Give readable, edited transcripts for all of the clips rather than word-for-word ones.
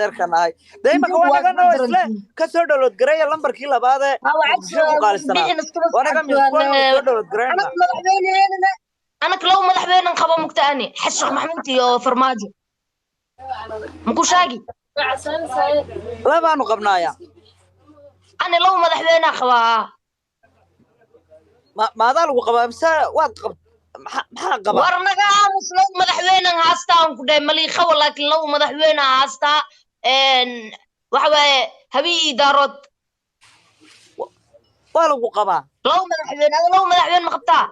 deerkan ahay dayma ka wanaga noo isla ka soo dhawlad gareeya lambarkii labaad ee ku qaalisana wanaga misqoon soo dhawlad gareeyna أنا كلو مدحوين قبا مكتاني حسق محمود يو فرماجو مكو شاقي لا بانو قبنايا أنا لو مدحوين قبا ما دالو قبا بس واد قب ما قبا ورنقا مسلو مدحوين هاستا كدي مليخة ولكن لو مدحوين هاستا ان وحوى هبي دارود والو قبا لو مدحوين أنا لو مدحوين مقبتا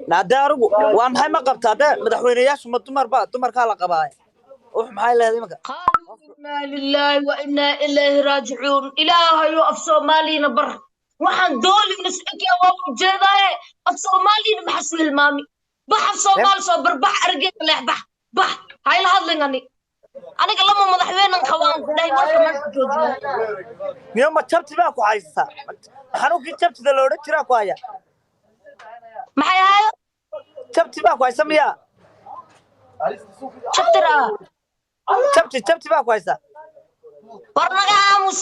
نادارو waa maxay ma qabtaa de madaxweynayaashu ma dumar ka la qabaa wax maxay leedahay marka inna lillahi wa inna ilayhi raaji'un ilaahayo af Soomaalina bar waxaan dooli nisbiga waa jeedahay af Soomaalina maxaa hilmaami bax Soomaal soo barbax argay bax hay la hadlingani aniga lama madaxweynan qabaan dhahay marka ma joojiyo niyo ma jabti baa ku haysta xanuunkii jabtida loo oran jiraa ku haya maxay hayo jabti baa ku haysta miya jabti baa ku haysta warnaga aamus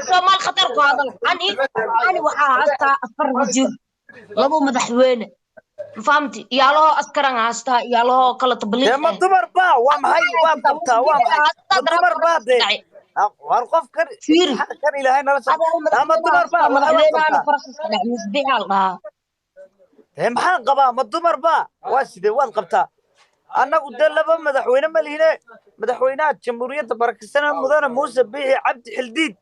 Soomaal khatar ku hadal ani waxa haasta afar wasiir labo madaxweyne fahamti yaalo askaran haasta yaalo kala tabliiq ma dumar baa waa maxay waa qabtaa waa dumar baa de war qof kan ilaahay nala soo ama dumar baa madaxweynaha farasiska dhaxmis bi'alda maxaan qabaa ma dumar baa waa sidee waad qabtaa annagu de laba madaxweyne ma lihine madaxweynaha jamhuuriyadda barakisana mudane muuse biixi cabdi xildiid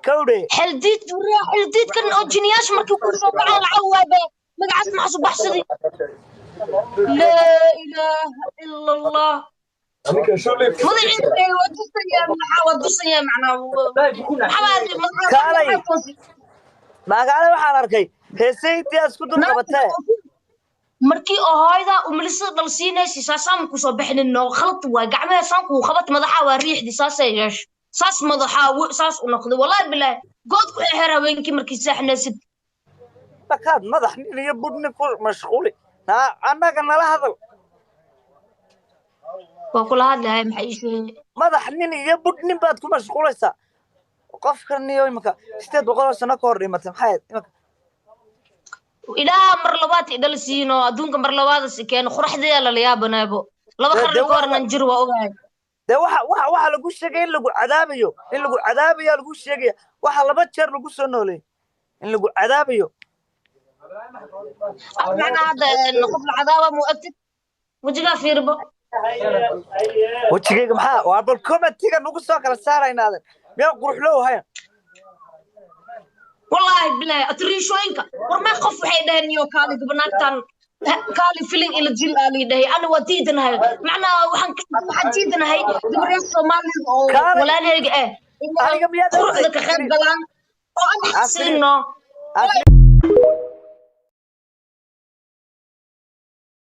kawdhe xildiid kan oo jiniyaash markii ku soo baxay lacag waabe magacaas ma xasu baxsadi la ilaaha illa allah madaxii wadusanya magaala waxaan arkay heesaydii isku dul qabatay markii oo hooyada umlisa dalsiinaysi saasam ku soo bixin noo khalad waa gacmaha sanku qabat madaxa waa riixdi saasay yeesh saas madaxa saas u noqday wallahi billaah god ku xeer haweenkii markii saaxnaysid bakaad madax nin iyo budni ku mashquuli annaga nala hadal waa kula hadlahay maxay sheegay madax nin iyo budni baad ku mashquulaysaa qofkan iyo imka 800 sano ka hor dhimatay maxay imka إلى مر لبات إدل سينو أدونك مر لبات سكين خرحدي على اليابانيبو لما خرج كورنا نجرو وأوعي ده waxa lagu sheegay in lagu cadaabayo lagu sheegay waxa laba jeer lagu soo noolay in lagu cadaabayo أنا هذا نقف العذاب مؤكد وجهه في ربو وجهك maxaa waa bal commentiga nagu soo kala saaraynaad meel qurux loo hayn والله بالله أتريشوينك ورما قف حيدان يو كالي قبناتان كالي فيلين إلى جيل آلي دهي أنا وديدنا هاي معنا وحجيدنا هاي دبريا الصومالي ولا ليك إيه قرؤ لك خير بلان وأنا حسينو